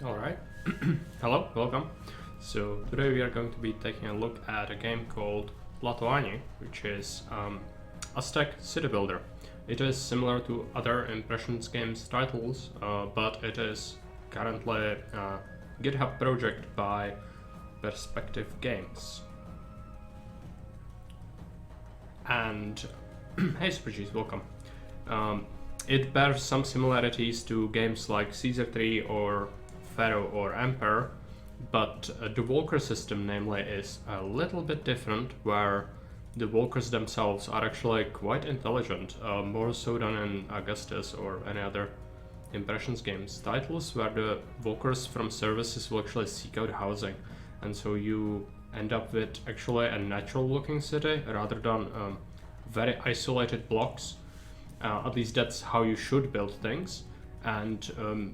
Alright, hello, welcome. So today we are going to be taking a look at a game called Tlatoani, which is Aztec city builder. It is similar to other Impressions games titles, but it is currently a GitHub project by Perspective Games. And hey Super G's, welcome. It bears some similarities to games like Caesar 3 or Pharaoh or Emperor, but the Walker system namely is a little bit different, where the Walkers themselves are actually quite intelligent, more so than in Augustus or any other Impressions games titles, where the Walkers from services will actually seek out housing, and so you end up with actually a natural looking city rather than very isolated blocks. At least that's how you should build things. And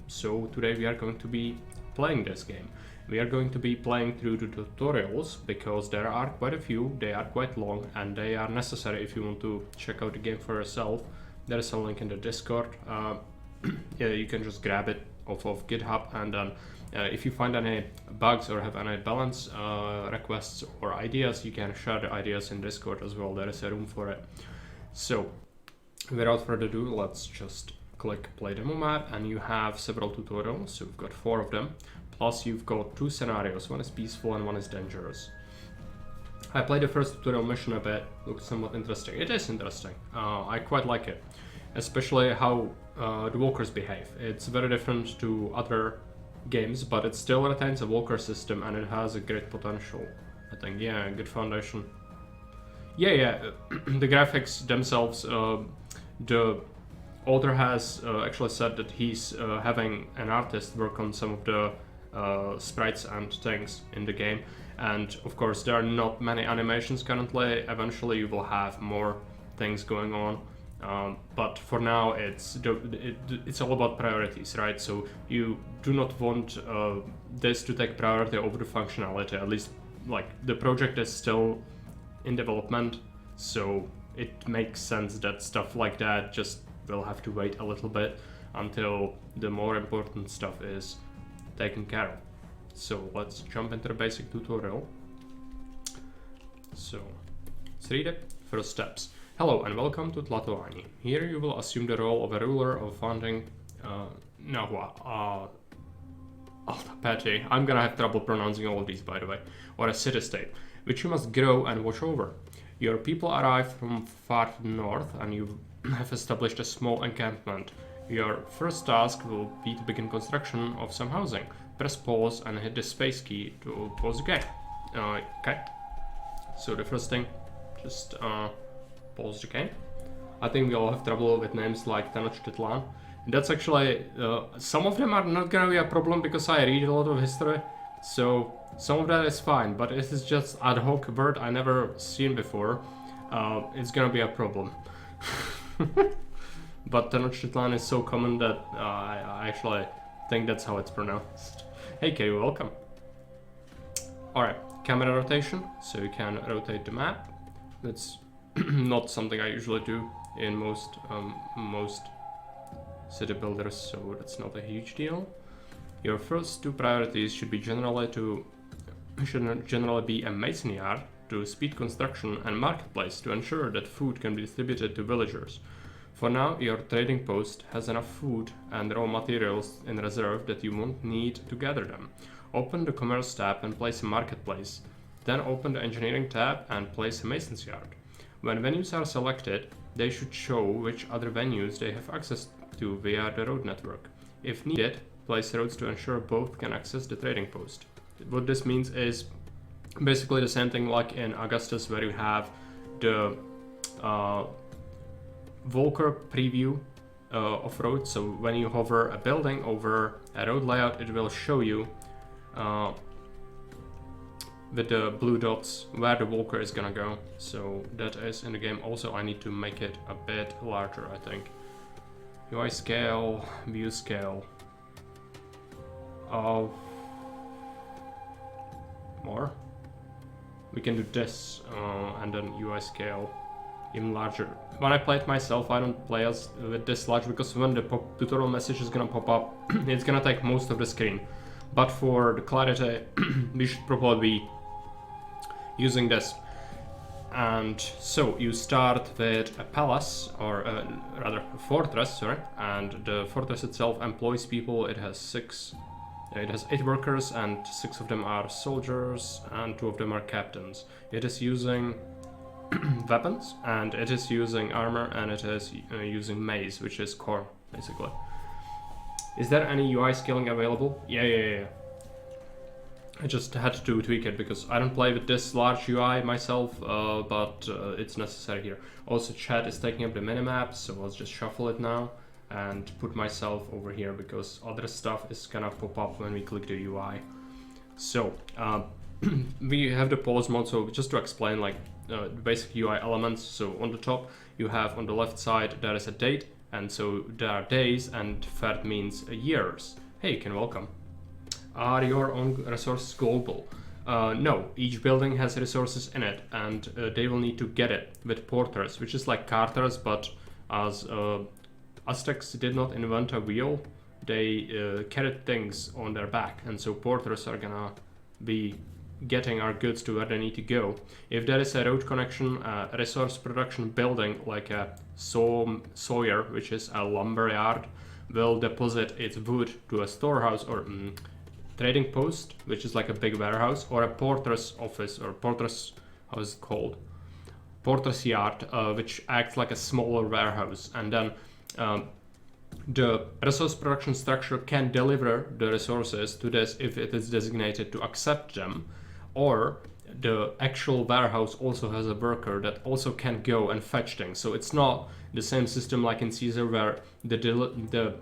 so today we are going to be playing this game. We are going to be playing through the tutorials because there are quite a few, they are quite long and they are necessary if you want to check out the game for yourself. There is a link in the Discord. Yeah, you can just grab it off of GitHub, and then if you find any bugs or have any balance requests or ideas, you can share the ideas in Discord as well. There is a room for it. So without further ado, let's just click play demo map, and you have several tutorials. So you've got 4 of them, plus you've got 2 scenarios. One is peaceful and one is dangerous. I played the first tutorial mission a bit, looks somewhat interesting. It is interesting. I quite like it, especially how the walkers behave. It's very different to other games, but it still retains a walker system and it has a great potential, I think. Yeah, good foundation. Yeah, the graphics themselves, the author has actually said that he's having an artist work on some of the sprites and things in the game, and of course there are not many animations currently. Eventually you will have more things going on, but for now it's all about priorities, right? So you do not want this to take priority over the functionality. At least, like, the project is still in development, so it makes sense that stuff like that just will have to wait a little bit until the more important stuff is taken care of. So let's jump into the basic tutorial. So let's read it. First steps. Hello and welcome to Tlatoani. Here you will assume the role of a ruler of founding Tlatoani. I'm gonna have trouble pronouncing all of these, by the way. Or a city-state, which you must grow and watch over. Your people arrive from far north and you have established a small encampment. Your first task will be to begin construction of some housing. Press pause and hit the space key to pause the game. Okay. So the first thing, just pause the game. I think we all have trouble with names like Tenochtitlan. That's actually, some of them are not gonna be a problem because I read a lot of history. So some of that is fine, but it is just ad hoc word I never seen before. It's gonna be a problem. But Tenochtitlan is so common that I actually think that's how it's pronounced. Hey Kay, welcome. Alright, camera rotation, so you can rotate the map. That's not something I usually do in most city builders, so that's not a huge deal. Your first 2 priorities should generally be a mason yard to speed construction and marketplace to ensure that food can be distributed to villagers. For now, your trading post has enough food and raw materials in reserve that you won't need to gather them. Open the commerce tab and place a marketplace. Then open the engineering tab and place a mason's yard. When venues are selected, they should show which other venues they have access to via the road network. If needed, place roads to ensure both can access the trading post. What this means is basically the same thing like in Augustus, where you have the Volker preview of roads. So when you hover a building over a road layout, it will show you with the blue dots where the Volker is gonna go. So that is in the game. Also, I need to make it a bit larger, I think. UI scale, view scale. More. We can do this and then UI scale even larger. When I play it myself, I don't play with this large because when the tutorial message is gonna pop up, it's gonna take most of the screen. but for the clarity, we should probably be using this. And so you start with a palace, or rather a fortress, sorry, and the fortress itself employs people. It has 8 workers, and 6 of them are soldiers, and 2 of them are captains. It is using weapons, and it is using armor, and it is using maize, which is corn, basically. Is there any UI scaling available? Yeah. I just had to tweak it because I don't play with this large UI myself, but it's necessary here. Also, chat is taking up the minimap, so I'll just shuffle it now and put myself over here because other stuff is gonna pop up when we click the UI. So we have the pause mode, so just to explain like basic UI elements. So on the top you have, on the left side there is a date, and so there are days, and Fert means years. Hey, you can welcome. Are your own resources global? No, each building has resources in it, and they will need to get it with porters, which is like carters, but as Aztecs did not invent a wheel, they carried things on their back, and so porters are gonna be getting our goods to where they need to go. If there is a road connection, a resource production building like a sawyer, which is a lumber yard, will deposit its wood to a storehouse or trading post, which is like a big warehouse, or a porter's office, or porter's, how is it called? Porter's yard, which acts like a smaller warehouse. And then the resource production structure can deliver the resources to this if it is designated to accept them, or the actual warehouse also has a worker that also can go and fetch things. So it's not the same system like in Caesar, where the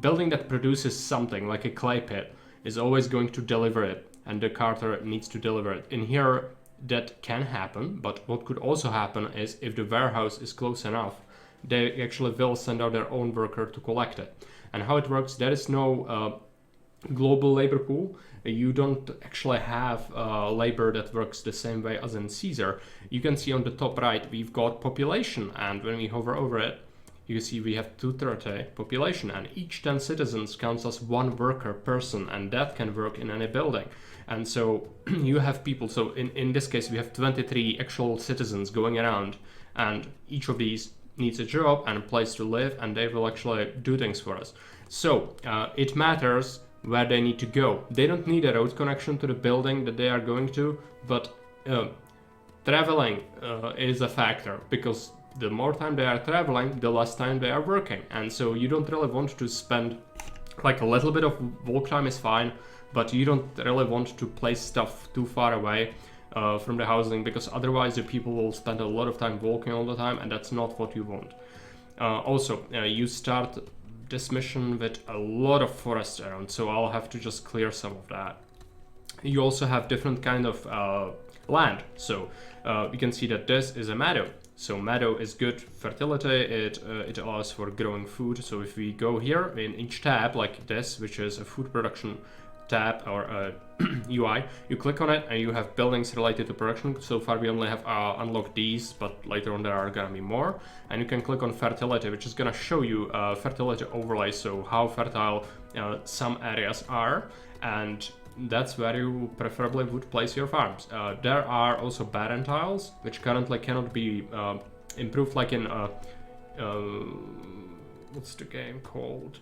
building that produces something like a clay pit is always going to deliver it, and the carter needs to deliver it. In here, that can happen, but what could also happen is if the warehouse is close enough, they actually will send out their own worker to collect it. And how it works, there is no global labor pool. You don't actually have labor that works the same way as in Caesar. You can see on the top right, we've got population, and when we hover over it, you see we have 230 population, and each 10 citizens counts as 1 worker person, and that can work in any building. And so you have people, so in this case we have 23 actual citizens going around, and each of these needs a job and a place to live, and they will actually do things for us. So it matters where they need to go. They don't need a road connection to the building that they are going to, but traveling is a factor, because the more time they are traveling, the less time they are working. And so you don't really want to spend, like, a little bit of walk time is fine, but you don't really want to place stuff too far away from the housing, because otherwise the people will spend a lot of time walking all the time, and that's not what you want. Also, you start this mission with a lot of forest around, so I'll have to just clear some of that. You also have different kind of land, so you can see that this is a meadow. So meadow is good fertility, it allows for growing food. So if we go here in each tab like this, which is a food production tab or UI, you click on it and you have buildings related to production. So far we only have unlocked these, but later on there are gonna be more. And you can click on fertility, which is gonna show you fertility overlay, so how fertile some areas are, and that's where you preferably would place your farms. There are also barren tiles, which currently cannot be improved, like in what's the game called?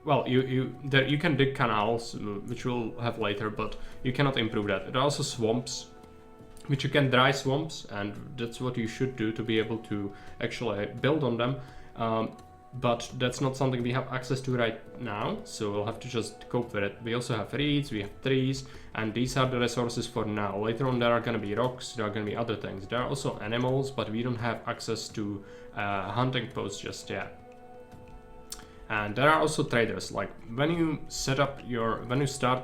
Well, you can dig canals, which we'll have later, but you cannot improve that. There are also swamps, which you can dry swamps, and that's what you should do to be able to actually build on them. But that's not something we have access to right now, so we'll have to just cope with it. We also have reeds, we have trees, and these are the resources for now. Later on there are going to be rocks, there are going to be other things. There are also animals, but we don't have access to hunting posts just yet. And there are also traders. Like when you start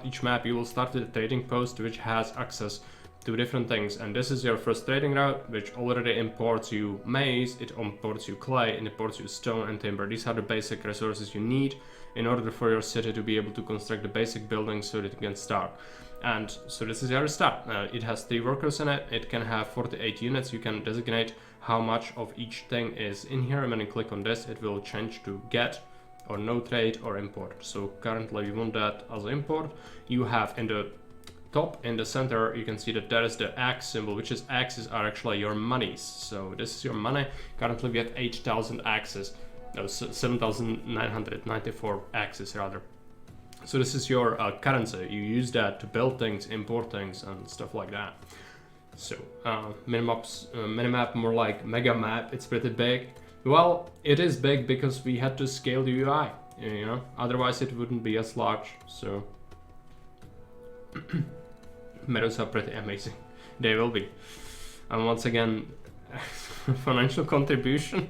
each map, you will start with a trading post which has access to different things, and this is your first trading route, which already imports you maize, it imports you clay, it imports you stone and timber. These are the basic resources you need in order for your city to be able to construct the basic buildings so that you can start. And so this is your start. It has 3 workers in it, it can have 48 units. You can designate how much of each thing is in here, and when you click on this it will change to get or no trade or import. So currently we want that as import. You have in the top, in the center, you can see that there is the axe symbol, which is axes are actually your monies. So this is your money. Currently we have 8,000 axes, no, 7,994 axes rather. So this is your currency. You use that to build things, import things, and stuff like that. So minimap more like mega map. It's pretty big. Well, it is big because we had to scale the UI. You know, otherwise it wouldn't be as large. So meadows are pretty amazing. They will be. And once again, financial contribution.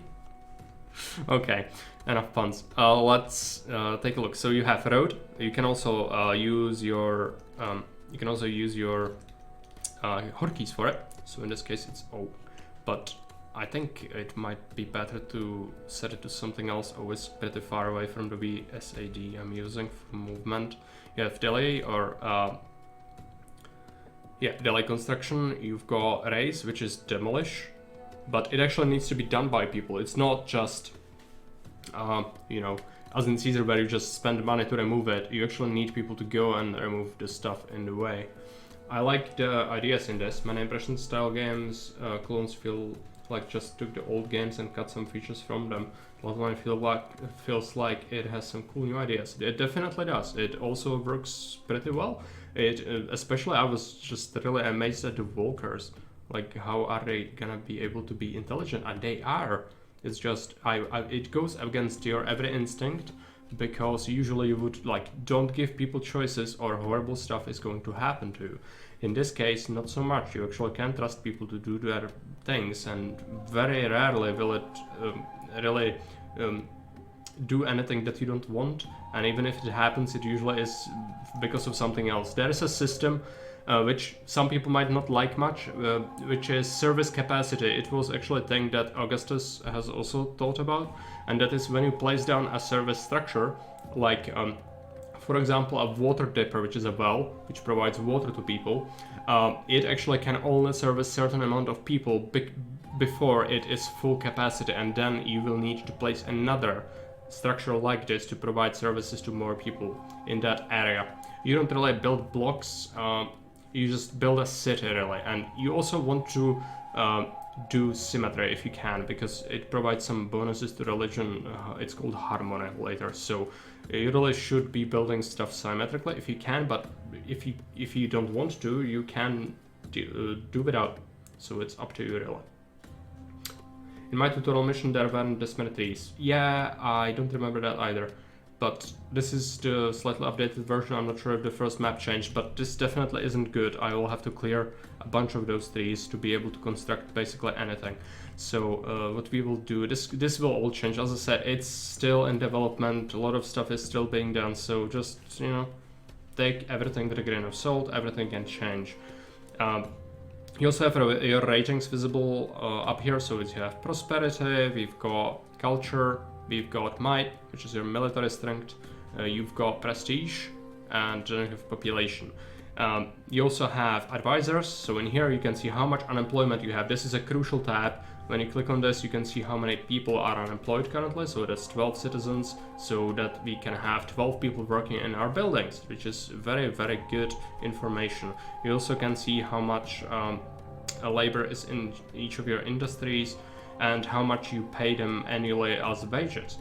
Okay, enough puns. Let's take a look. So you have road. You can also use your hotkeys for it. So in this case it's O, but I think it might be better to set it to something else. O is pretty far away from the VSAD I'm using for movement. You have delay or delay construction. You've got raise, which is demolish, but it actually needs to be done by people. It's not just you know, as in Caesar where you just spend money to remove it. You actually need people to go and remove the stuff in the way. I like the ideas in this. Many impression style games, clones feel like just took the old games and cut some features from them. Tlatoani feels like it has some cool new ideas. It definitely does. It also works pretty well. Especially I was just really amazed at the walkers. Like, how are they gonna be able to be intelligent? And they are. It's just it goes against your every instinct, because usually you would like don't give people choices or horrible stuff is going to happen to you. In this case, not so much. You actually can trust people to do their things, and very rarely will it really do anything that you don't want. And even if it happens, it usually is because of something else. There is a system which some people might not like much, which is service capacity. It was actually a thing that Augustus has also thought about, and that is when you place down a service structure, like for example a water dipper, which is a well which provides water to people. It actually can only service certain amount of people before it is full capacity, and then you will need to place another structure like this to provide services to more people in that area. You don't really build blocks, you just build a city really. And you also want to do symmetry if you can, because it provides some bonuses to religion. It's called harmony later. So you really should be building stuff symmetrically if you can, but if you don't want to, you can do without. So it's up to you really. In my tutorial mission there weren't this many trees. Yeah, I don't remember that either. But this is the slightly updated version. I'm not sure if the first map changed, but this definitely isn't good. I will have to clear a bunch of those trees to be able to construct basically anything. So what we will do, this will all change. As I said, it's still in development. A lot of stuff is still being done. So just, you know, take everything with a grain of salt. Everything can change. You also have your ratings visible up here. So you have prosperity, we've got culture, we've got might, which is your military strength, you've got prestige, and then you have population. You also have advisors, so in here you can see how much unemployment you have. This is a crucial tab. When you click on this, you can see how many people are unemployed currently, so that's 12 citizens, so that we can have 12 people working in our buildings, which is very, very good information. You also can see how much labor is in each of your industries, and how much you pay them annually as wages.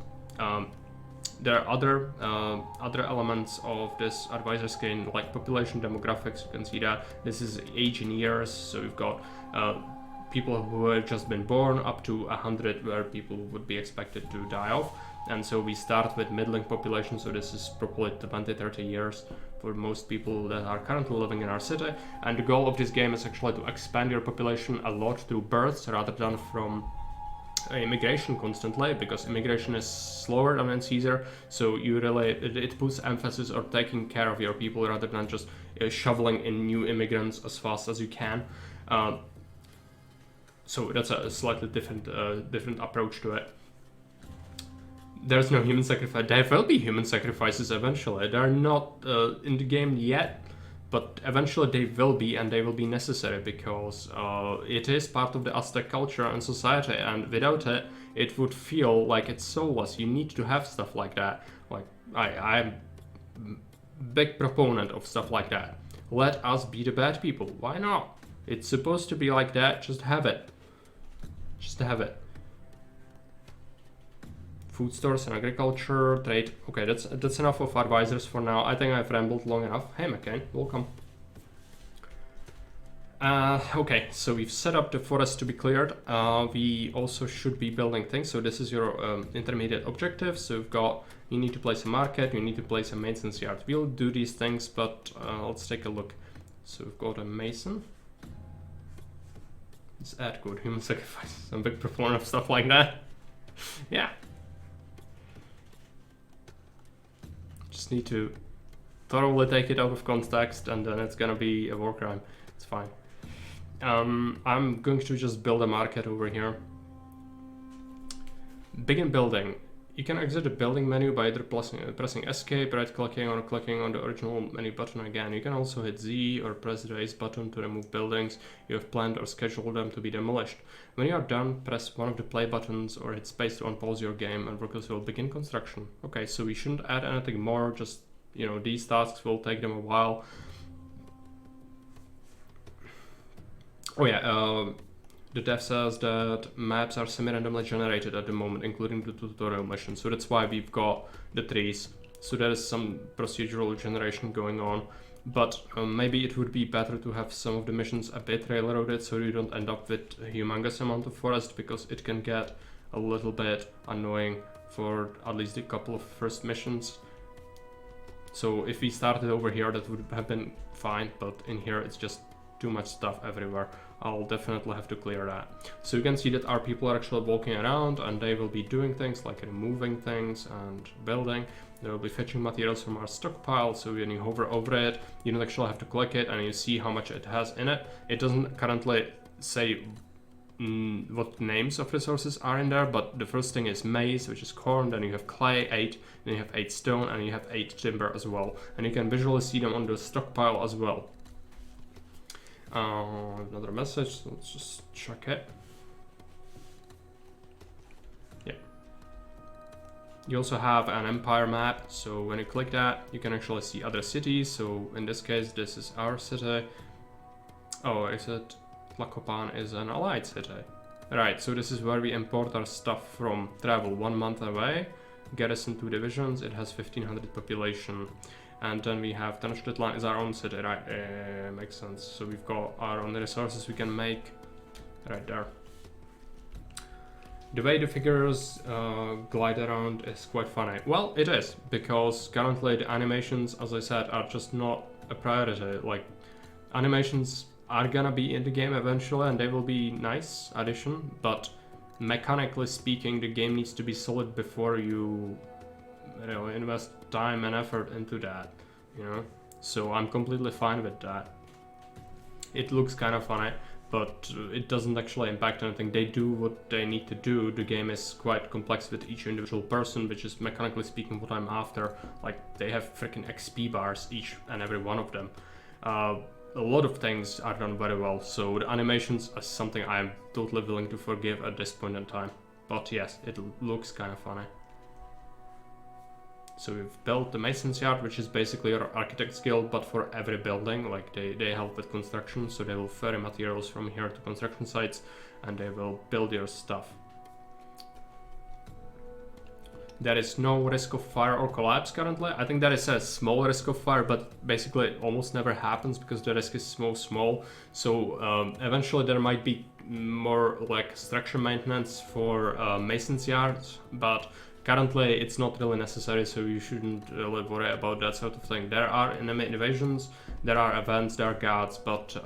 There are other elements of this advisor screen, like population demographics. You can see that this is age in years, so you've got people who have just been born up to 100, where people would be expected to die off. And so we start with middling population, so this is probably 20-30 years for most people that are currently living in our city. And the goal of this game is actually to expand your population a lot through births rather than from immigration constantly, because immigration is slower than in Caesar, so you really it puts emphasis on taking care of your people rather than just shoveling in new immigrants as fast as you can. So that's a slightly different approach to it. There's no human sacrifice. There will be human sacrifices eventually. They're not in the game yet, but eventually they will be, and they will be necessary, because it is part of the Aztec culture and society, and without it it would feel like it's soulless. You need to have stuff like that. Like, I'm big proponent of stuff like that. Let us be the bad people. Why not? It's supposed to be like that. Just have it. Just have it. Food stores and agriculture, trade. Okay, that's enough of advisors for now. I think I've rambled long enough. Hey, McCain, welcome. Okay, so we've set up the forest to be cleared. We also should be building things. So this is your intermediate objective. So we've got, you need to place a market, you need to place a maintenance yard. We'll do these things, but let's take a look. So we've got a mason. Let's add good human sacrifice. I'm a big proponent of stuff like that. Yeah. Just need to thoroughly take it out of context, and then it's gonna be a war crime. It's fine. I'm going to just build a market over here. Begin building. You can exit the building menu by either pressing escape, right clicking, or clicking on the original menu button again. You can also hit Z or press the raise button to remove buildings you have planned or scheduled them to be demolished. When you are done, press one of the play buttons or hit space to unpause your game and workers will begin construction. Okay, so we shouldn't add anything more, just, you know, these tasks will take them a while. Oh yeah, the dev says that maps are semi-randomly generated at the moment, including the tutorial mission. So that's why we've got the trees. So there is some procedural generation going on. But maybe it would be better to have some of the missions a bit railroaded so you don't end up with a humongous amount of forest, because it can get a little bit annoying for at least a couple of first missions. So if we started over here, that would have been fine, but in here it's just too much stuff everywhere. I'll definitely have to clear that. So you can see that our people are actually walking around and they will be doing things like removing things and building. They will be fetching materials from our stockpile, so when you hover over it, you don't actually have to click it and you see how much it has in it. It doesn't currently say what names of resources are in there, but the first thing is maize, which is corn, then you have clay, 8, then you have 8 stone, and you have 8 timber as well. And you can visually see them on the stockpile as well. Another message, so let's just check it. Yeah. You also have an empire map, so when you click that, you can actually see other cities. So in this case, this is our city. Oh, is it Tlatoani is an allied city? Right, so this is where we import our stuff from. Travel 1 month away, garrison 2 divisions, it has 1500 population. And then we have Tlatoani is our own city, right? Makes sense. So we've got our own resources we can make right there. The way the figures glide around is quite funny. Well, it is, because currently the animations, as I said, are just not a priority. Like, animations are gonna be in the game eventually, and they will be nice addition, but mechanically speaking, the game needs to be solid before you know, invest time and effort into that, you know. So I'm completely fine with that. It looks kind of funny, but it doesn't actually impact anything. They do what they need to do. The game is quite complex with each individual person, which is mechanically speaking what I'm after. Like, they have freaking XP bars, each and every one of them. A lot of things are done very well, so the animations are something I'm totally willing to forgive at this point in time. But yes, it looks kind of funny. So we've built the Mason's Yard, which is basically our Architect's Guild, but for every building. Like, they help with construction, so they will ferry materials from here to construction sites, and they will build your stuff. There is no risk of fire or collapse currently. I think there is a small risk of fire, but basically it almost never happens because the risk is small. So eventually there might be more like structure maintenance for Mason's Yards, but currently it's not really necessary, so you shouldn't really worry about that sort of thing. There are enemy invasions, there are events, there are guards, but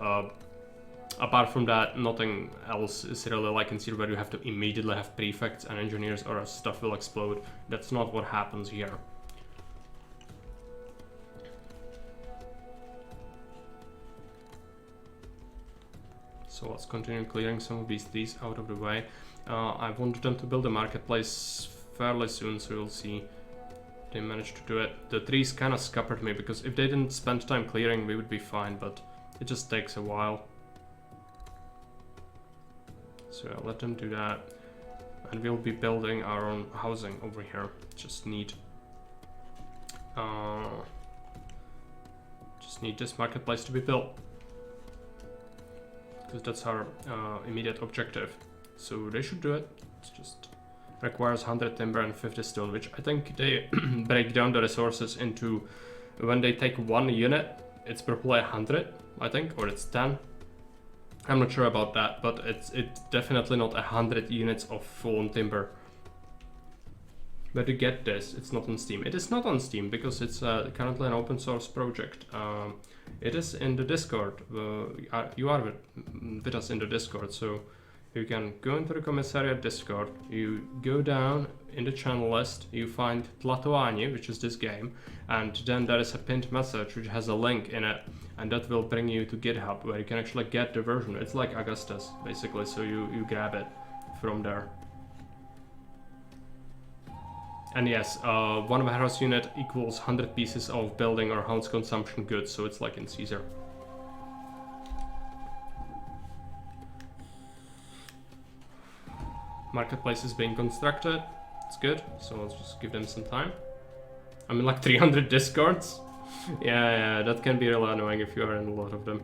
apart from that, nothing else is really like in here where you have to immediately have prefects and engineers or stuff will explode. That's not what happens here. So let's continue clearing some of these out of the way. I wanted them to build a marketplace fairly soon, so we'll see. They managed to do it. The trees kind of scuppered me, because if they didn't spend time clearing, we would be fine, but it just takes a while. So I'll let them do that. and we'll be building our own housing over here. Just need this marketplace to be built, because that's our immediate objective. So they should do it. It's just requires 100 timber and 50 stone, which I think they break down the resources into, when they take one unit, it's probably 100, I think, or it's 10. I'm not sure about that, but it's definitely not 100 units of full timber. But to get this, it's not on Steam. It is not on Steam because it's currently an open source project. It is in the Discord. You are with us in the Discord, so you can go into the Commissariat Discord, you go down in the channel list, you find Tlatoani, which is this game, and then there is a pinned message which has a link in it, and that will bring you to GitHub, where you can actually get the version. It's like Augustus, basically, so you grab it from there. And yes, one warehouse unit equals 100 pieces of building or house consumption goods, so it's like in Caesar. Marketplace is being constructed. It's good, so let's just give them some time. I mean, like 300 discords. Yeah, that can be really annoying if you are in a lot of them.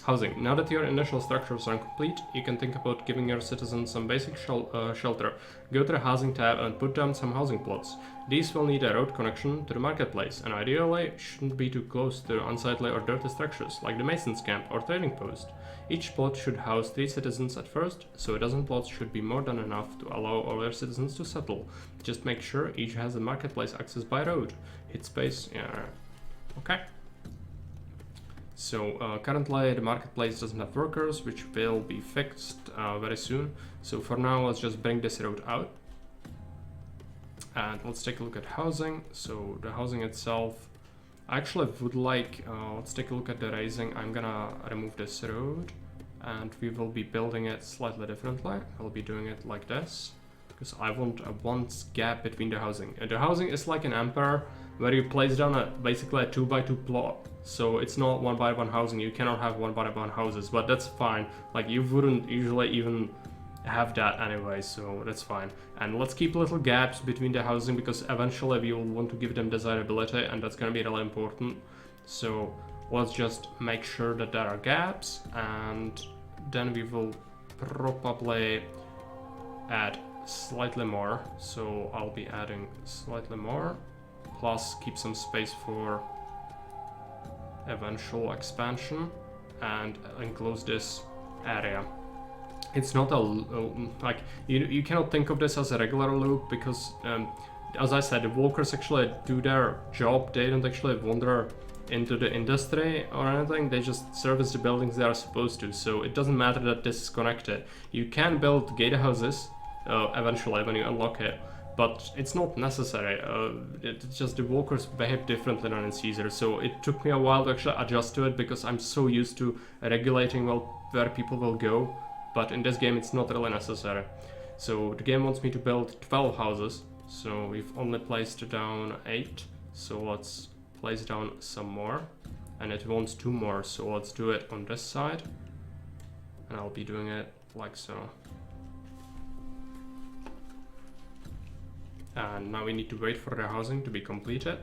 Housing. Now that your initial structures are complete, you can think about giving your citizens some basic shelter. Go to the housing tab and put down some housing plots. These will need a road connection to the marketplace, and ideally shouldn't be too close to unsightly or dirty structures like the mason's camp or trading post. Each plot should house 3 citizens at first, so a dozen plots should be more than enough to allow all your citizens to settle. Just make sure each has a marketplace access by road. Hit space, yeah. Okay. So currently the marketplace doesn't have workers, which will be fixed very soon. So for now, let's just bring this road out. And let's take a look at housing. So the housing itself, I actually would like, let's take a look at the raising. I'm gonna remove this road and we will be building it slightly differently. I'll be doing it like this, because I want a once gap between the housing. And the housing is like an empire, where you place down basically a 2x2 plot. So it's not 1x1 housing. You cannot have 1x1 houses, but that's fine. Like, you wouldn't usually even have that anyway, so that's fine. And let's keep little gaps between the housing, because eventually we will want to give them desirability, and that's going to be really important. So let's just make sure that there are gaps, and then we will probably add slightly more. So I'll be adding slightly more, plus keep some space for eventual expansion, and enclose this area. It's not a like, you cannot think of this as a regular loop, because as I said, the walkers actually do their job. They don't actually wander into the industry or anything. They just service the buildings they are supposed to, so it doesn't matter that this is connected. You can build gatehouses eventually when you unlock it, but it's not necessary. It's just the walkers behave differently than in Caesar, so it took me a while to actually adjust to it, because I'm so used to regulating where people will go, but in this game it's not really necessary. So the game wants me to build 12 houses, so we've only placed down 8, so let's place down some more, and it wants 2 more, so let's do it on this side, and I'll be doing it like so. And now we need to wait for the housing to be completed.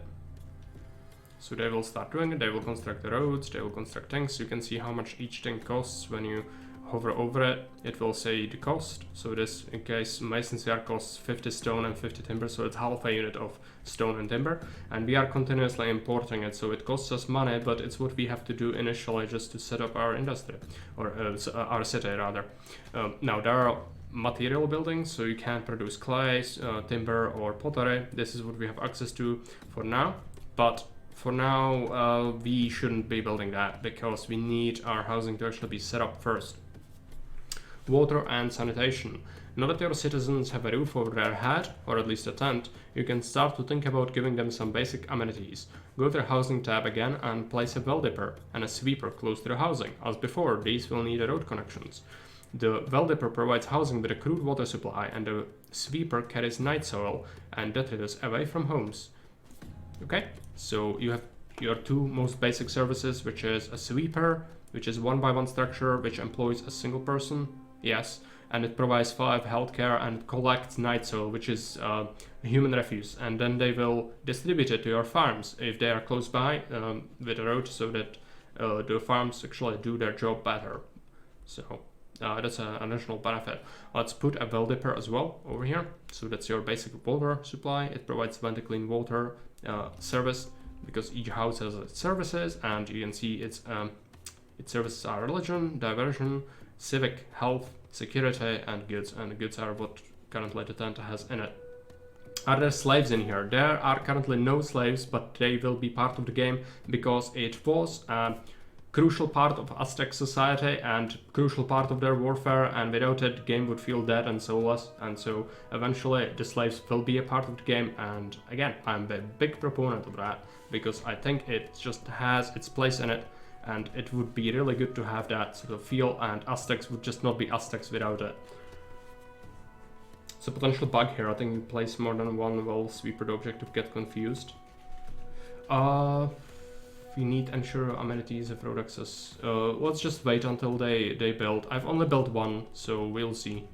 So they will start doing it. They will construct the roads, they will construct things. You can see how much each thing costs. When you hover over it, it will say the cost. So this, in case mason's yard costs 50 stone and 50 timber, so it's half a unit of stone and timber, and we are continuously importing it, so it costs us money, but it's what we have to do initially just to set up our industry, or our city rather. Now there are material buildings, so you can produce clay, timber or pottery. This is what we have access to for now, but for now we shouldn't be building that, because we need our housing to actually be set up first. Water and sanitation. Now that your citizens have a roof over their head, or at least a tent, you can start to think about giving them some basic amenities. Go to the housing tab again and place a well dipper and a sweeper close to the housing. As before, these will need road connections. The well dipper provides housing with a crude water supply, and the sweeper carries night soil and detritus away from homes. Okay, so you have your 2 most basic services, which is a sweeper, which is 1x1 structure, which employs a single person. Yes, and it provides 5 healthcare and collects night soil, which is human refuse, and then they will distribute it to your farms if they are close by with a road, so that the farms actually do their job better. So that's an additional benefit. Let's put a well dipper as well over here. So that's your basic water supply. It provides plenty clean water service, because each house has its services, and you can see its services are religion, diversion, civic, health, security, and goods. And the goods are what currently the tent has in it. Are there slaves in here? There are currently no slaves, but they will be part of the game because it was a crucial part of Aztec society and crucial part of their warfare, and without it the game would feel dead and soulless, and so eventually the slaves will be a part of the game. And again, I'm a big proponent of that because I think it just has its place in it, and it would be really good to have that sort of feel, and Aztecs would just not be Aztecs without it. So potential bug here, I think you place more than one well sweeper, the objective get confused. We need ensure amenities of road access. Let's just wait until they build. I've only built one, so we'll see.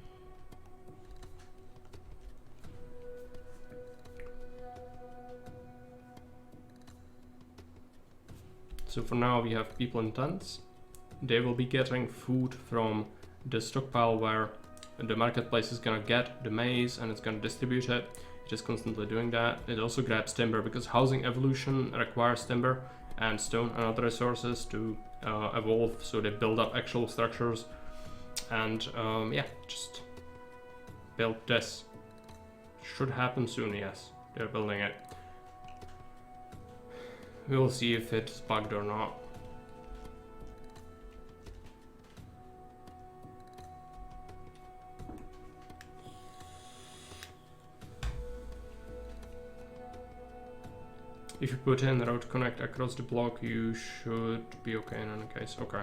So for now we have people in tents. They will be getting food from the stockpile where the marketplace is gonna get the maize and it's gonna distribute it. It is constantly doing that. It also grabs timber because housing evolution requires timber and stone and other resources to evolve, so they build up actual structures. And yeah, just build this. Should happen soon, yes. They're building it. We'll see if it's bugged or not. If you put in road connect across the block, you should be okay in any case. Okay.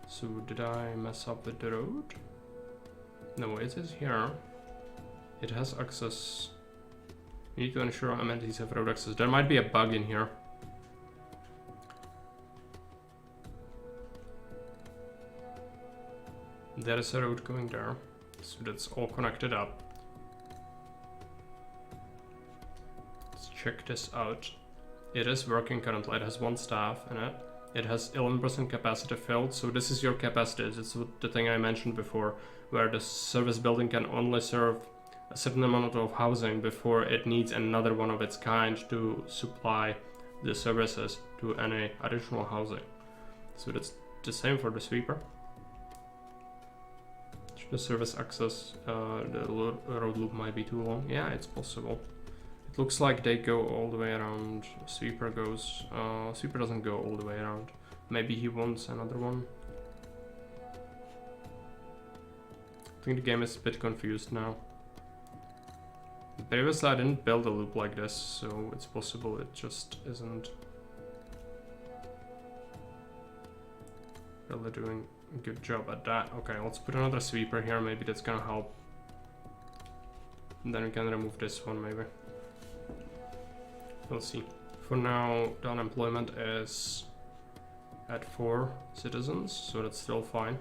So did I mess up with the road? No, it is here. It has access. You need to ensure amenities have road access. There might be a bug in here. There is a road going there. So that's all connected up. Check this out. It is working currently. It has 1 staff in it. It has 11% capacity filled. So this is your capacity. This is the thing I mentioned before, where the service building can only serve a certain amount of housing before it needs another one of its kind to supply the services to any additional housing. So that's the same for the sweeper. Should the service access the road loop might be too long? Yeah, it's possible. Looks like they go all the way around. Sweeper goes. Sweeper doesn't go all the way around. Maybe he wants another one. I think the game is a bit confused now. Previously I didn't build a loop like this, so it's possible it just isn't really doing a good job at that. Okay, let's put another sweeper here. Maybe that's gonna help. And then we can remove this one maybe. We'll see. For now, the unemployment is at 4 citizens, so that's still fine.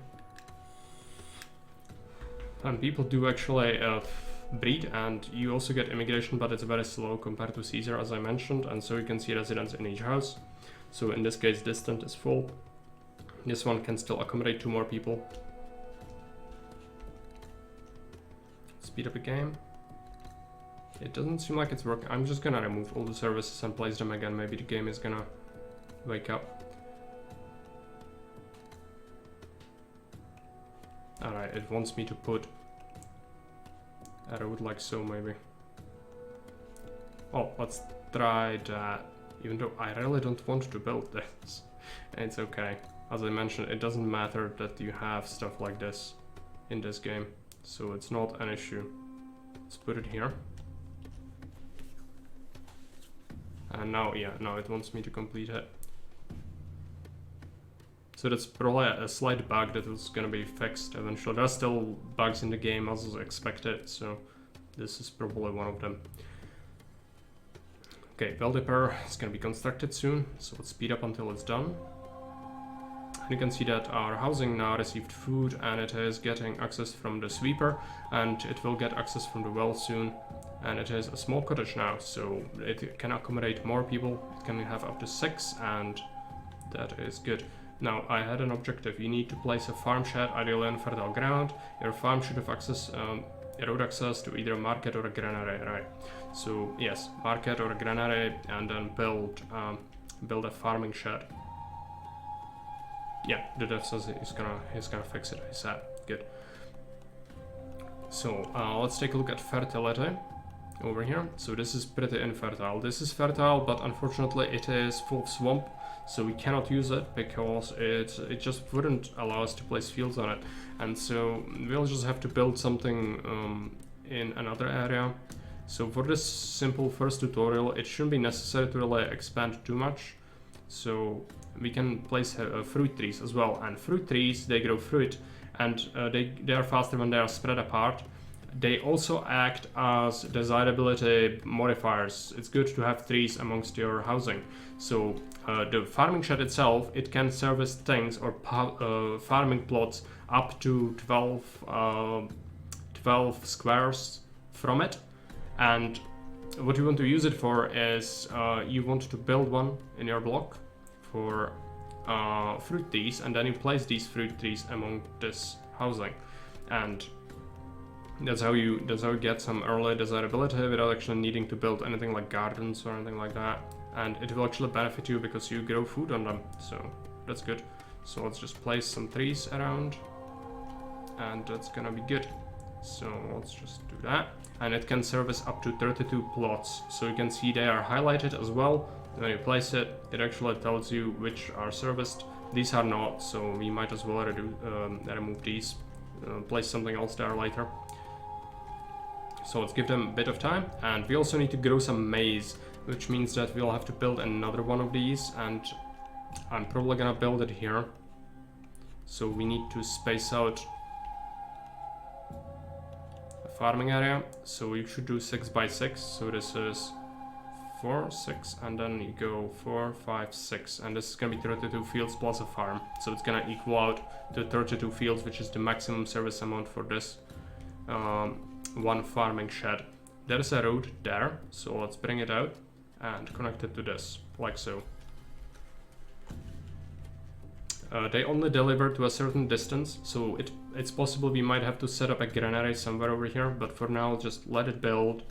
And people do actually breed, and you also get immigration, but it's very slow compared to Caesar, as I mentioned, and so you can see residents in each house. So in this case, this tent is full. This one can still accommodate 2 more people. Speed up the game. It doesn't seem like it's working. I'm just gonna remove all the services and place them again. Maybe the game is gonna wake up. Alright, it wants me to put a road like so, maybe. Oh, let's try that. Even though I really don't want to build this. It's okay. As I mentioned, it doesn't matter that you have stuff like this in this game. So it's not an issue. Let's put it here. And now, yeah, now it wants me to complete it. So that's probably a slight bug that was gonna be fixed eventually. There are still bugs in the game as expected, so this is probably one of them. Okay, well dipper is gonna be constructed soon, so let's speed up until it's done. You can see that our housing now received food, and it is getting access from the sweeper, and it will get access from the well soon. And it is a small cottage now, so it can accommodate more people. It can have up to 6, and that is good. Now, I had an objective. You need to place a farm shed, ideally on fertile ground. Your farm should have access, road access to either a market or a granary, right? So yes, market or a granary, and then build a farming shed. Yeah, the dev says he's gonna fix it. I said good. So let's take a look at fertility over here. So this is pretty infertile. This is fertile, but unfortunately it is full of swamp, so we cannot use it because it just wouldn't allow us to place fields on it. And so we'll just have to build something in another area. So for this simple first tutorial, it shouldn't be necessary to really expand too much. So we can place fruit trees as well, and fruit trees, they grow fruit, and they are faster when they are spread apart. They also act as desirability modifiers. It's good to have trees amongst your housing. So the farming shed itself, it can service things or farming plots up to 12 squares from it. And what you want to use it for is you want to build one in your block for fruit trees, and then you place these fruit trees among this housing, and that's how you get some early desirability without actually needing to build anything like gardens or anything like that. And it will actually benefit you because you grow food on them, so that's good. So let's just place some trees around, and that's gonna be good. So let's just do that, and it can service up to 32 plots. So you can see they are highlighted as well. When you place it, it actually tells you which are serviced. These are not, so we might as well remove these, place something else there later. So let's give them a bit of time, and we also need to grow some maize, which means that we'll have to build another one of these, and I'm probably gonna build it here. So we need to space out the farming area. So you should do 6 by 6. So this is 4, 6, and then you go 4, 5, 6, and this is gonna be 32 fields plus a farm. So it's gonna equal out to 32 fields, which is the maximum service amount for this one farming shed. There is a road there, so let's bring it out and connect it to this, like so. They only deliver to a certain distance, so it's possible we might have to set up a granary somewhere over here, but for now just let it build,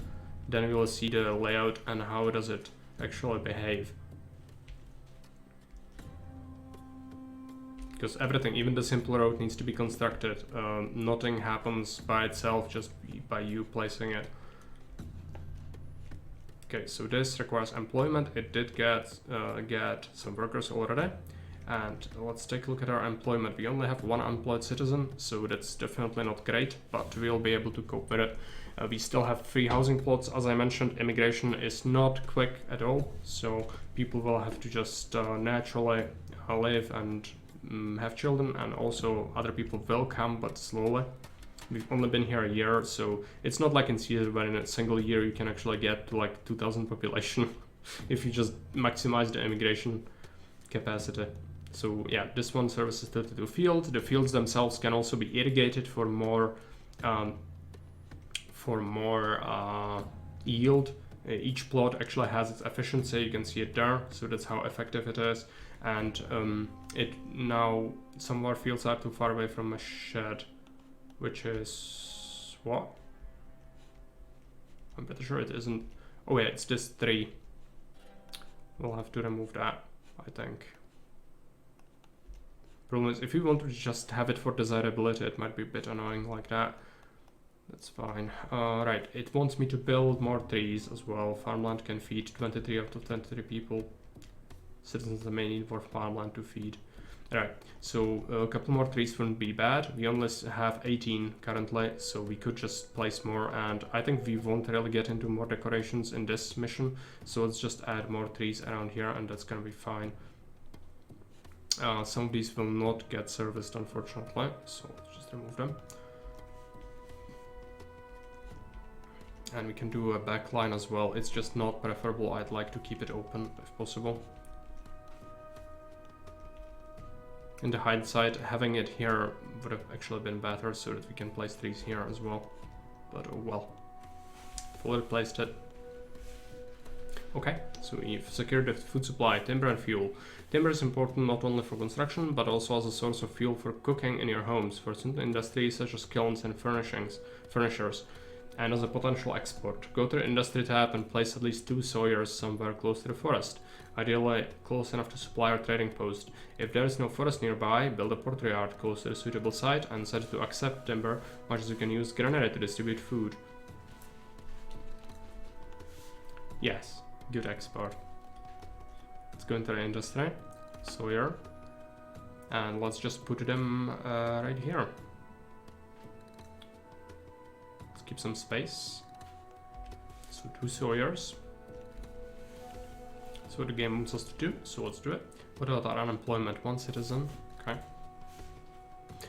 then we will see the layout and how does it actually behave. Because everything, even the simple road, needs to be constructed. Nothing happens by itself just by you placing it. Okay, so this requires employment. It did get some workers already. And let's take a look at our employment. We only have 1 unemployed citizen, so that's definitely not great, but we'll be able to cope with it. We still have 3 housing plots. As I mentioned, immigration is not quick at all, so people will have to just naturally live and have children, and also other people will come, but slowly. We've only been here a year, so it's not like in Caesar where in a single year you can actually get to like 2,000 population if you just maximize the immigration capacity. So yeah, this one services 32 fields. The fields themselves can also be irrigated for more yield. Each plot actually has its efficiency. You can see it there, so that's how effective it is. And it now some of our fields are too far away from a shed, which is what? I'm pretty sure it isn't. Oh yeah, it's this 3. We'll have to remove that, I think. Problem is, if you want to just have it for desirability, it might be a bit annoying like that. That's fine. Right, it wants me to build more trees as well. Farmland can feed 23 out of 23 people. Citizens may need more farmland to feed. Right, so a couple more trees wouldn't be bad. We only have 18 currently, so we could just place more, and I think we won't really get into more decorations in this mission, so let's just add more trees around here, and that's gonna be fine. Some of these will not get serviced, unfortunately, so let's just remove them. And we can do a backline as well. It's just not preferable. I'd like to keep it open if possible. In the hindsight, having it here would have actually been better so that we can place trees here as well. But oh well. Fully placed it. Okay, so we've secured the food supply, timber and fuel. Timber is important not only for construction, but also as a source of fuel for cooking in your homes, for certain industries such as kilns and furnishers, and as a potential export. Go to the industry tab and place at least 2 sawyers somewhere close to the forest, ideally close enough to supply our trading post. If there is no forest nearby, build a porter yard close to the suitable site and set it to accept timber, much as you can use granary to distribute food. Yes, good export. Let's go into the industry, sawyer, and let's just put them right here. Let's keep some space. So 2 sawyers. So the game wants us to do, so let's do it. What about our unemployment? 1 citizen, okay.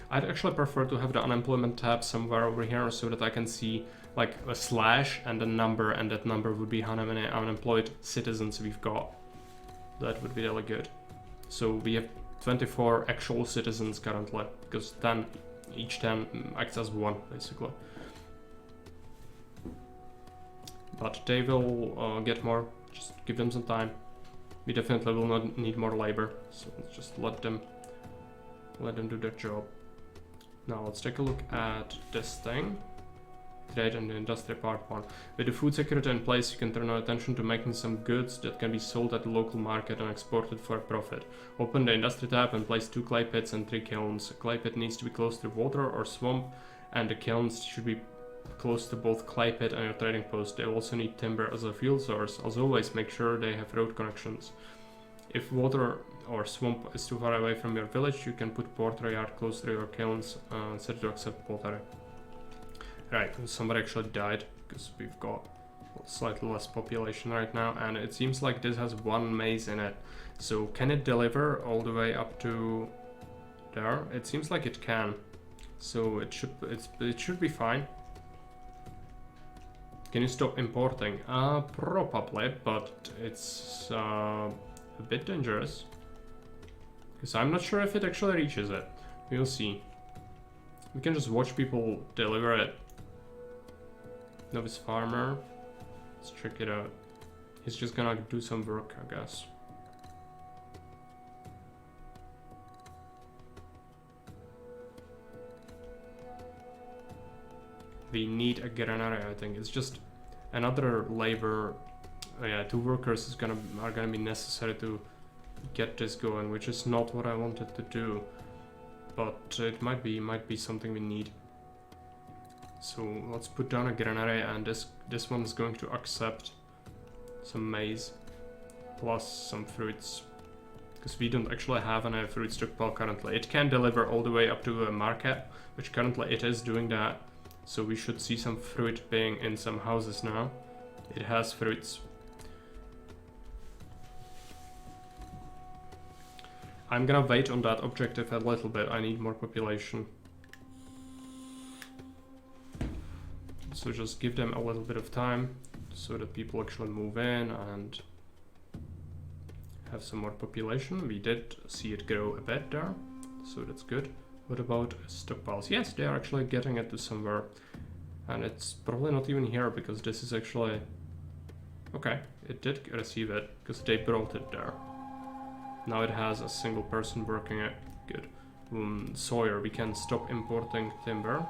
I'd actually prefer to have the unemployment tab somewhere over here so that I can see like a slash and a number, and that number would be how many unemployed citizens we've got. That would be really good. So we have 24 actual citizens currently, because 10, each 10 acts as 1 basically. But they will get more, just give them some time. We definitely will not need more labor, so let's just let them do their job. Now let's take a look at this thing. Trade and industry part 1. With the food security in place, you can turn our attention to making some goods that can be sold at the local market and exported for a profit. Open the industry tab and place 2 clay pits and 3 kilns. A clay pit needs to be close to water or swamp, and the kilns should be close to both clay pit and your trading post. They also need timber as a fuel source. As always, make sure they have road connections. If water or swamp is too far away from your village, you can put porter yard close to your kilns and set it to accept pottery. Right, somebody actually died because we've got slightly less population right now, and it seems like this has 1 maze in it. So can it deliver all the way up to there? It seems like it can. So it should be fine. Can you stop importing? Probably, but it's a bit dangerous. Because I'm not sure if it actually reaches it. We'll see. We can just watch people deliver it. Novice farmer. Let's check it out. He's just gonna do some work, I guess. We need a granary, I think. It's just another labor. Yeah, 2 workers are gonna be necessary to get this going, which is not what I wanted to do. But it might be something we need. So let's put down a granary, and this one is going to accept some maize plus some fruits, because we don't actually have any fruit stockpile currently. It can deliver all the way up to a market, which currently it is doing that. So we should see some fruit being in some houses now. It has fruits. I'm gonna wait on that objective a little bit. I need more population. So just give them a little bit of time so that people actually move in and have some more population. We did see it grow a bit there, so that's good. What about stockpiles? Yes, they are actually getting it to somewhere. And it's probably not even here, because this is actually... Okay, it did receive it, because they brought it there. Now it has a single person working it. Good. Sawyer, we can stop importing timber.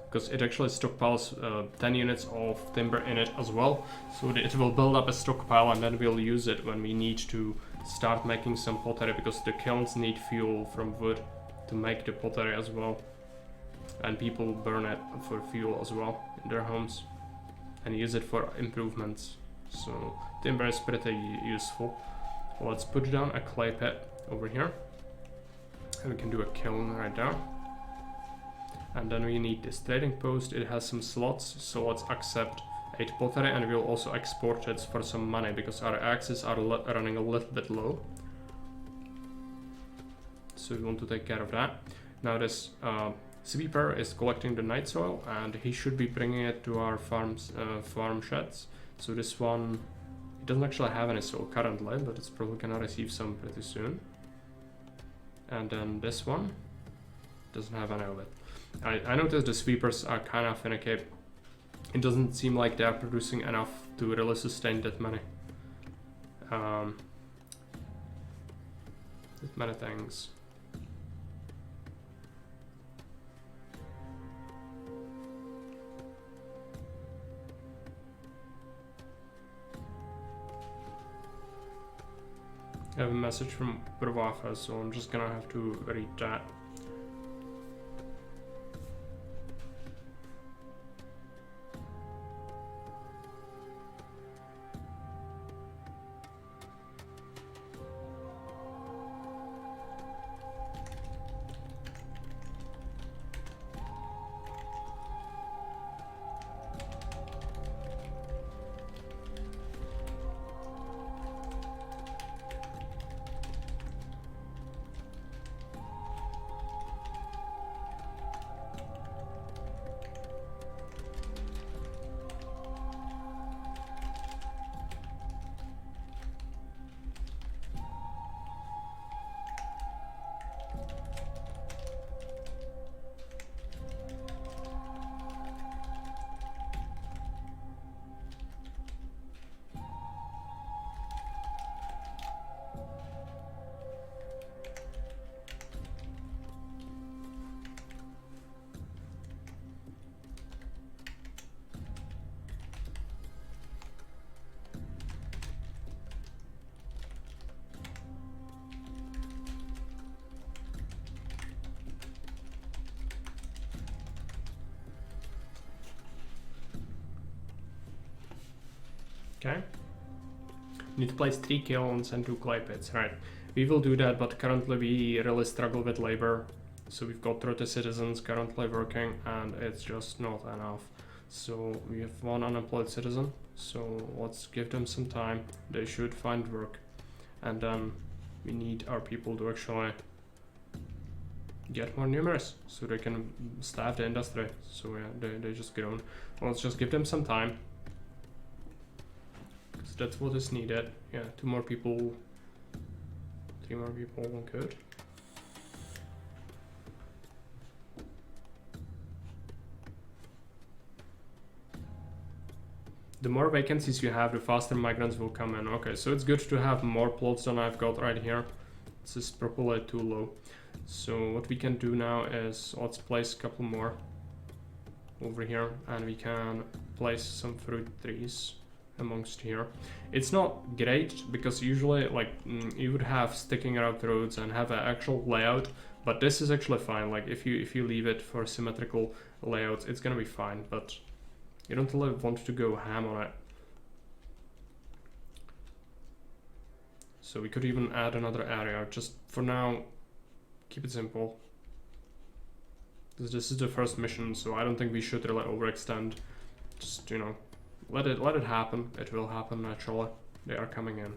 Because it actually stockpiles 10 units of timber in it as well. So it will build up a stockpile, and then we'll use it when we need to start making some pottery, because the kilns need fuel from wood to make the pottery as well. And people burn it for fuel as well in their homes and use it for improvements. So timber is pretty useful. Let's put down a clay pit over here, and we can do a kiln right there. And then we need this trading post. It has some slots, so let's accept 8 pottery, and we'll also export it for some money, because our axes are running a little bit low. So we want to take care of that. Now this sweeper is collecting the night soil, and he should be bringing it to our farm sheds. So this one, it doesn't actually have any soil currently, but it's probably gonna receive some pretty soon. And then this one doesn't have any of it. I noticed the sweepers are kind of finicky. It doesn't seem like they are producing enough to really sustain that many. That many things. I have a message from Bravafa, so I'm just gonna have to read that. Okay. Need to place 3 kilns and 2 clay pits. Right. We will do that, but currently we really struggle with labor. So we've got 30 citizens currently working and it's just not enough. So we have 1 unemployed citizen. So let's give them some time. They should find work. And then we need our people to actually get more numerous so they can staff the industry. So yeah, they just grown. Let's just give them some time. That's what is needed. Yeah, 2 more people, 3 more people, good. The more vacancies you have, the faster migrants will come in. Okay, so it's good to have more plots than I've got right here. This is probably too low. So what we can do now is let's place a couple more over here, and we can place some fruit trees amongst here. It's not great because usually like you would have sticking out roads and have an actual layout, but this is actually fine. Like if you leave it for symmetrical layouts, it's gonna be fine, but you don't really want to go ham on it. So we could even add another area. Just for now, keep it simple. This is the first mission, so I don't think we should really overextend. Just, you know, let it happen. It will happen naturally. They are coming in.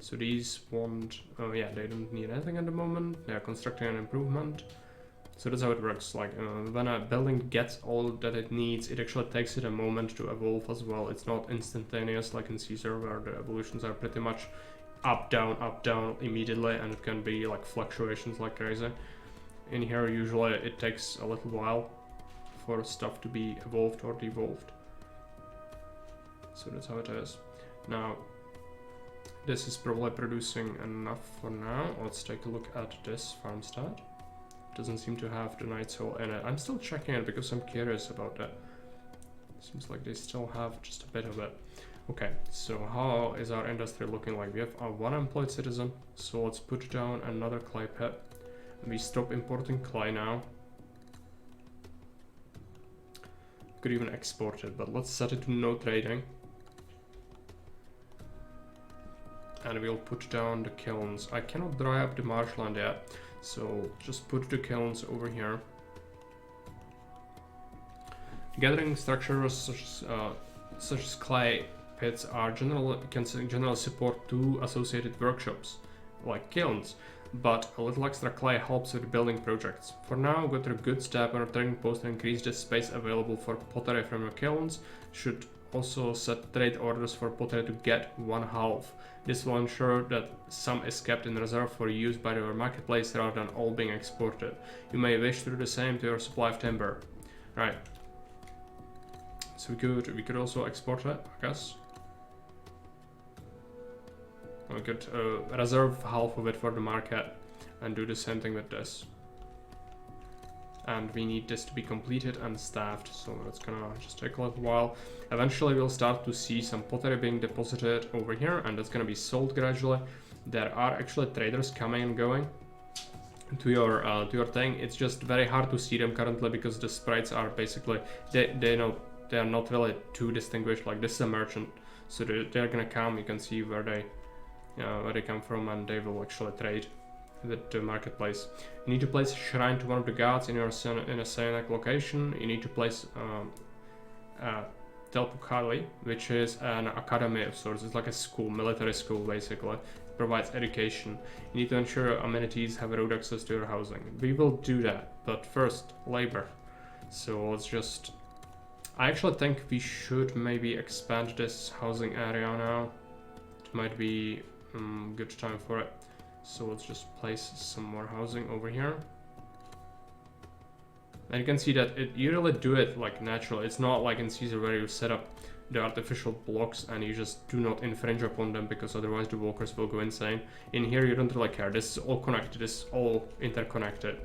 So these won't. Oh yeah, they don't need anything at the moment. They are constructing an improvement. So that's how it works. Like when a building gets all that it needs, it actually takes it a moment to evolve as well. It's not instantaneous like in Caesar, where the evolutions are pretty much up down immediately, and it can be like fluctuations like crazy. In here, usually it takes a little while for stuff to be evolved or devolved. So that's how it is. Now, this is probably producing enough for now. Let's take a look at this farmstead. Doesn't seem to have the Knight's Hole in it. I'm still checking it because I'm curious about that. Seems like they still have just a bit of it. Okay, so how is our industry looking like? We have our 1 employed citizen, so let's put down another clay pit. We stop importing clay now. Could even export it, but let's set it to no trading. And we'll put down the kilns. I cannot dry up the marshland yet, so just put the kilns over here. Gathering structures such as clay pits are can generally support 2 associated workshops, like kilns, but a little extra clay helps with building projects. For now, go to a good step on a trading post and increase the space available for pottery from your kilns. Should also set trade orders for pottery to get 1/2. This will ensure that some is kept in reserve for use by your marketplace rather than all being exported. You may wish to do the same to your supply of timber. Right. So we could also export it, I guess. We could reserve half of it for the market and do the same thing with this. And we need this to be completed and staffed, so it's gonna just take a little while. Eventually we'll start to see some pottery being deposited over here, and that's gonna be sold gradually. There are actually traders coming and going to your thing. It's just very hard to see them currently because the sprites are basically they are not really too distinguished. Like, this is a merchant, so they're gonna come. You can see where they come from, and they will actually trade with the marketplace. You need to place a shrine to one of the gods in a scenic location. You need to place Tlatoani, which is an academy of sorts. It's like a school, military school basically. It provides education. You need to ensure amenities have road access to your housing. We will do that, but first, labor. So let's just... I actually think we should maybe expand this housing area now. It might be good time for it. So let's just place some more housing over here. And you can see that you really do it like natural. It's not like in Caesar where you set up the artificial blocks and you just do not infringe upon them, because otherwise the walkers will go insane. In here you don't really care. This is all connected, this is all interconnected.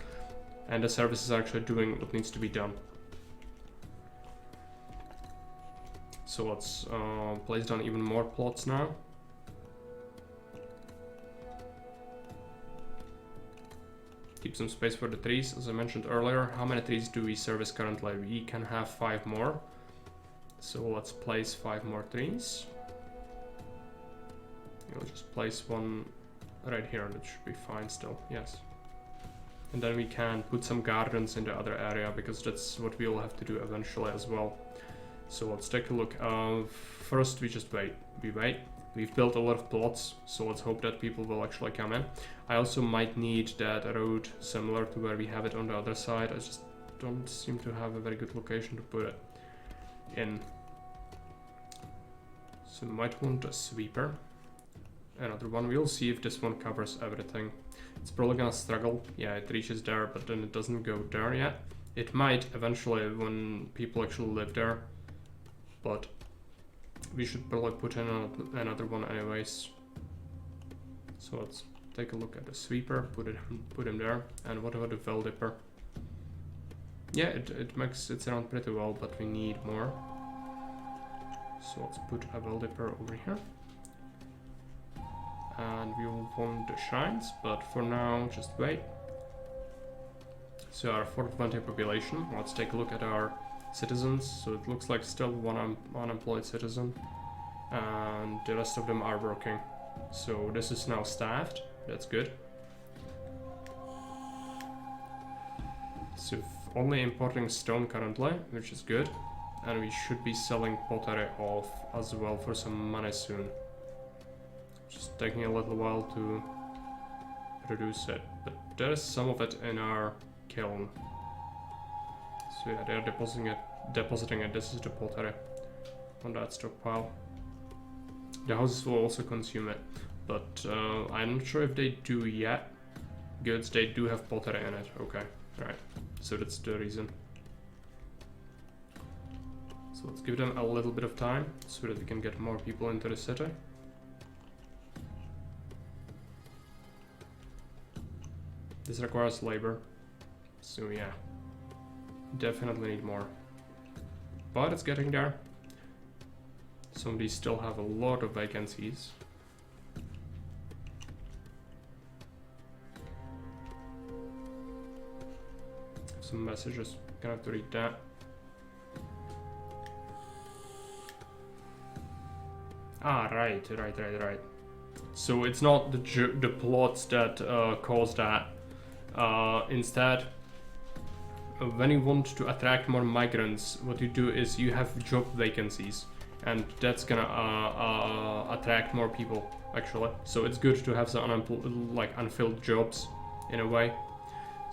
And the service is actually doing what needs to be done. So let's place down even more plots now. Keep some space for the trees, as I mentioned earlier. How many trees do we service currently? We can have 5 more. So let's place 5 more trees. We'll just place one right here. That should be fine still, yes. And then we can put some gardens in the other area, because that's what we'll have to do eventually as well. So let's take a look. First we just wait. We wait. We've built a lot of plots, so let's hope that people will actually come in. I also might need that road similar to where we have it on the other side. I just don't seem to have a very good location to put it in. So we might want a sweeper. Another one. We'll see if this one covers everything. It's probably gonna struggle. Yeah, it reaches there, but then it doesn't go there yet. It might eventually when people actually live there, but we should probably put in another one anyways. So let's take a look at the sweeper, put him there. And what about the well dipper? Yeah, it makes it sound pretty well, but we need more. So let's put a well dipper over here. And we will want the shrines, but for now, just wait. So our 420 population, let's take a look at our citizens. So it looks like still one unemployed citizen, and the rest of them are working. So this is now staffed, that's good. So only importing stone currently, which is good. And we should be selling pottery off as well for some money soon. Just taking a little while to produce it, but there is some of it in our kiln. So yeah, they're depositing it. This is the pottery on that stockpile. The houses will also consume it, but I'm not sure if they do yet. Goods, they do have pottery in it. Okay, right. So that's the reason. So let's give them a little bit of time so that we can get more people into the city. This requires labor, so yeah, definitely need more. But it's getting there. Some of these still have a lot of vacancies. Some messages, gonna have to read that. Ah, right. So it's not the plots that cause that. Instead, when you want to attract more migrants, what you do is you have job vacancies, and that's gonna attract more people actually. So it's good to have some unfilled jobs in a way.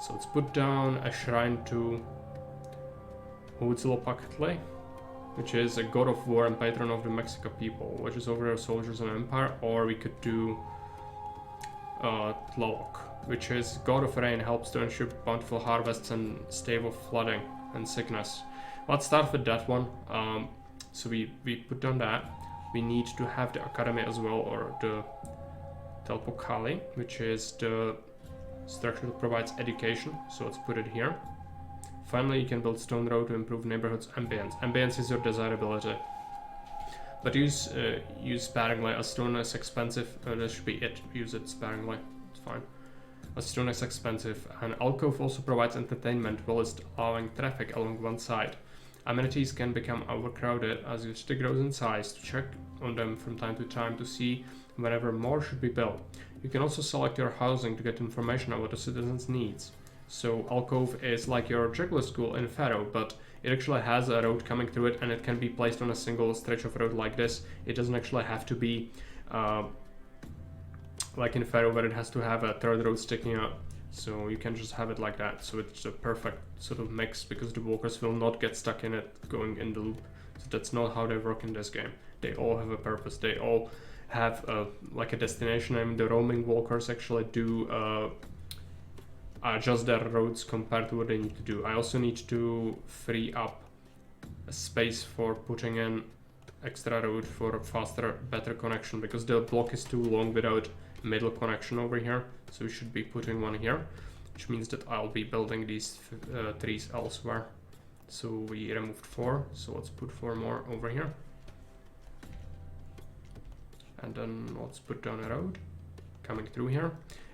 So let's put down a shrine to Tlatoani. which is a god of war and patron of the Mexican people, which is over their soldiers and empire. Or we could do Tlaloc, which is god of rain, helps to ensure bountiful harvests and stable flooding and sickness. Let's start with that one. So we put down that. We need to have the academy as well, or the Tlatoani, which is the structure that provides education. So let's put it here. Finally, you can build stone road to improve neighborhoods ambience. Ambience is your desirability, but use sparingly. As stone is expensive. That should be it. Use it sparingly. It's fine. As stone is expensive. An alcove also provides entertainment whilst allowing traffic along one side. Amenities can become overcrowded as your city grows in size. To check on them from time to time to see whenever more should be built. You can also select your housing to get information about the citizens' needs. So alcove is like your regular school in Faro, but it actually has a road coming through it, and it can be placed on a single stretch of road like this. It doesn't actually have to be like in Faro, where it has to have a third road sticking out. So you can just have it like that. So it's a perfect sort of mix, because the walkers will not get stuck in it going in the loop. So that's not how they work in this game. They all have a purpose. They all have like a destination. I mean, the roaming walkers actually do adjust their roads compared to what they need to do. I also need to free up a space for putting in extra road for faster, better connection, because the block is too long without middle connection over here. So we should be putting one here, which means that I'll be building these trees elsewhere. So we removed 4, so let's put 4 more over here. And then let's put down a road coming through here,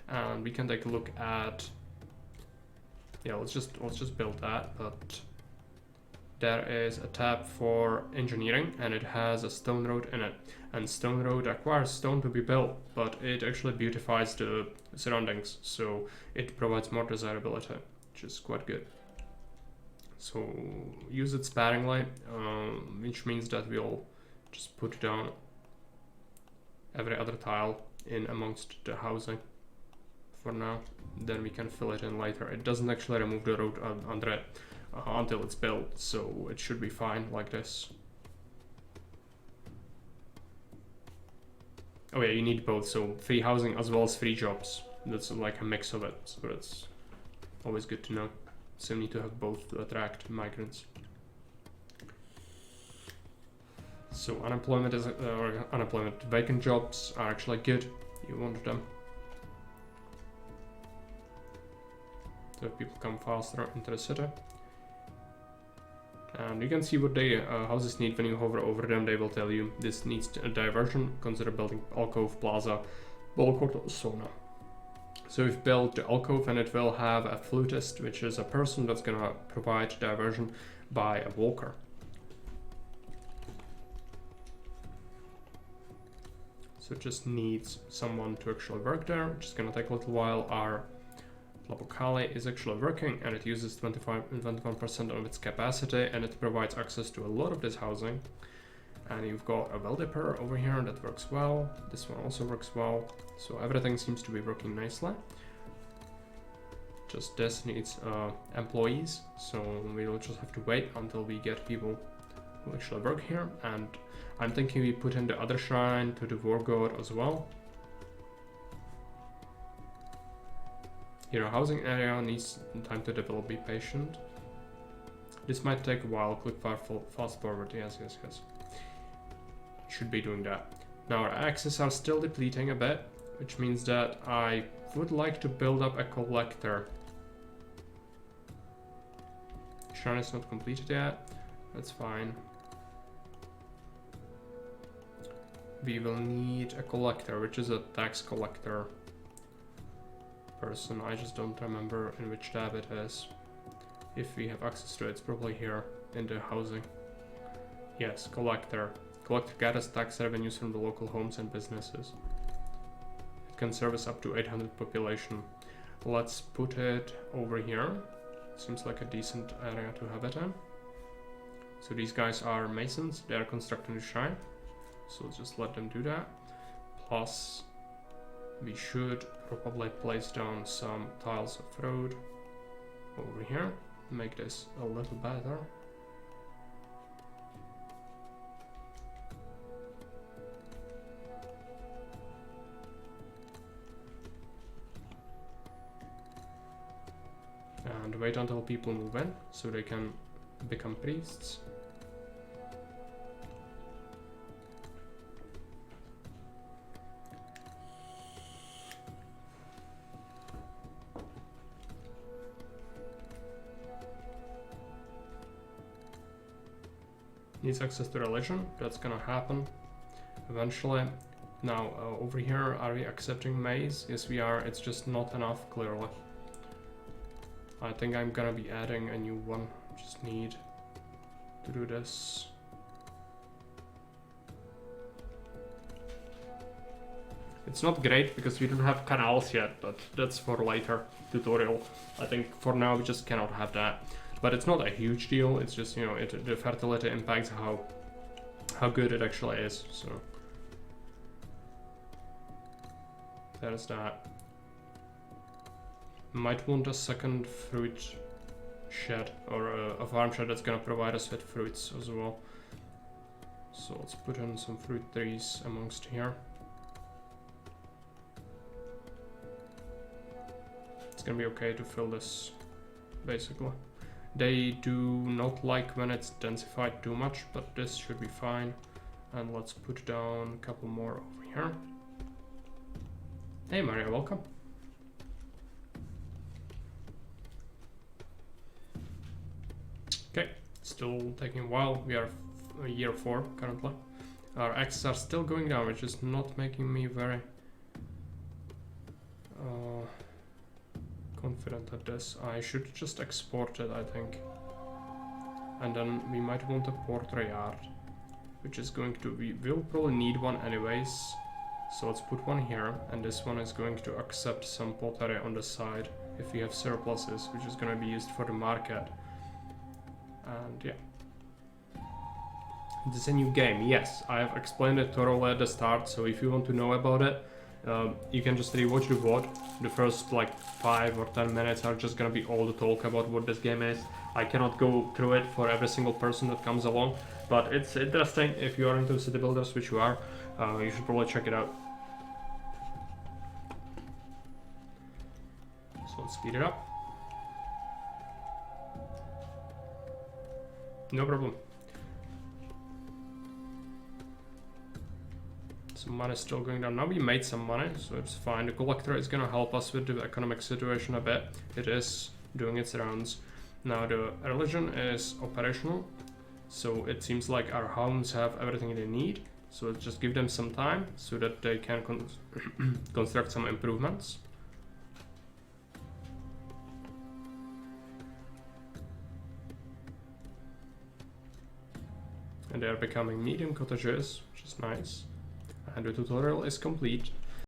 and we can take a look at, yeah, let's just build that. But there is a tab for engineering, and it has a stone road in it. And stone road requires stone to be built, but it actually beautifies the surroundings, so it provides more desirability, which is quite good. So use it sparingly, which means that we'll just put down every other tile in amongst the housing for now. Then we can fill it in later. It doesn't actually remove the road under it until it's built, so it should be fine like this. Oh yeah, you need both, so free housing as well as free jobs. That's like a mix of it, so that's always good to know. So you need to have both to attract migrants. So unemployment is vacant jobs are actually good. You want them. So people come faster into the city. And you can see what the houses need. When you hover over them, they will tell you this needs a diversion. Consider building alcove, plaza, ballcourt, or sauna. So we've built the alcove, and it will have a flutist, which is a person that's gonna provide diversion by a walker. So it just needs someone to actually work there, which is gonna take a little while. Our Tlatoani is actually working, and it uses 21% of its capacity, and it provides access to a lot of this housing. And you've got a well dipper over here that works well. This one also works well. So everything seems to be working nicely. Just this needs employees, so we'll just have to wait until we get people who actually work here. And I'm thinking we put in the other shrine to the war god as well. Your housing area needs time to develop, be patient. This might take a while, click fast forward, yes. Should be doing that. Now our axes are still depleting a bit, which means that I would like to build up a collector. Shrine is not completed yet, that's fine. We will need a collector, which is a tax collector person. I just don't remember in which tab it is. If we have access to it, it's probably here in the housing. Yes, collector. Collector gathers tax revenues from the local homes and businesses. It can service up to 800 population. Let's put it over here. Seems like a decent area to have it in. So these guys are masons. They are constructing the shrine. So just let them do that. Plus, we should probably place down some tiles of road over here. Make this a little better. and wait until people move in so they can become priests. Needs access to religion. That's gonna happen eventually. Now over here, are we accepting maize? Yes we are, it's just not enough clearly. I think I'm gonna be adding a new one. Just need to do this. It's not great because we don't have canals yet, but that's for later tutorial. I think for now we just cannot have that. But it's not a huge deal, it's just, you know, the fertility impacts how good it actually is, so. There's that. Might want a second fruit shed, or a farm shed that's gonna provide us with fruits as well. So let's put in some fruit trees amongst here. It's gonna be okay to fill this, basically. They do not like when it's densified too much, but this should be fine. And let's put down a couple more over here. Hey Maria, welcome. Okay, still taking a while. We are year 4 currently. Our X's are still going down, which is not making me very confident at this. I should just export it, I think. And then we might want a portrait yard, which is going to be, we'll probably need one anyways. So let's put one here, and this one is going to accept some pottery on the side if we have surpluses, which is going to be used for the market. And yeah. This is a new game, yes, I have explained it thoroughly at the start, so if you want to know about it, you can just rewatch the VOD. The first like 5 or 10 minutes are just gonna be all the talk about what this game is. I cannot go through it for every single person that comes along, but it's interesting. If you are into city builders, which you are, you should probably check it out. So let's speed it up. No problem. Some money is still going down. Now we made some money, so it's fine. The collector is gonna help us with the economic situation a bit. It is doing its rounds. Now the religion is operational, so it seems like our homes have everything they need. So let's just give them some time so that they can construct some improvements. And they are becoming medium cottages, which is nice. And the tutorial is complete.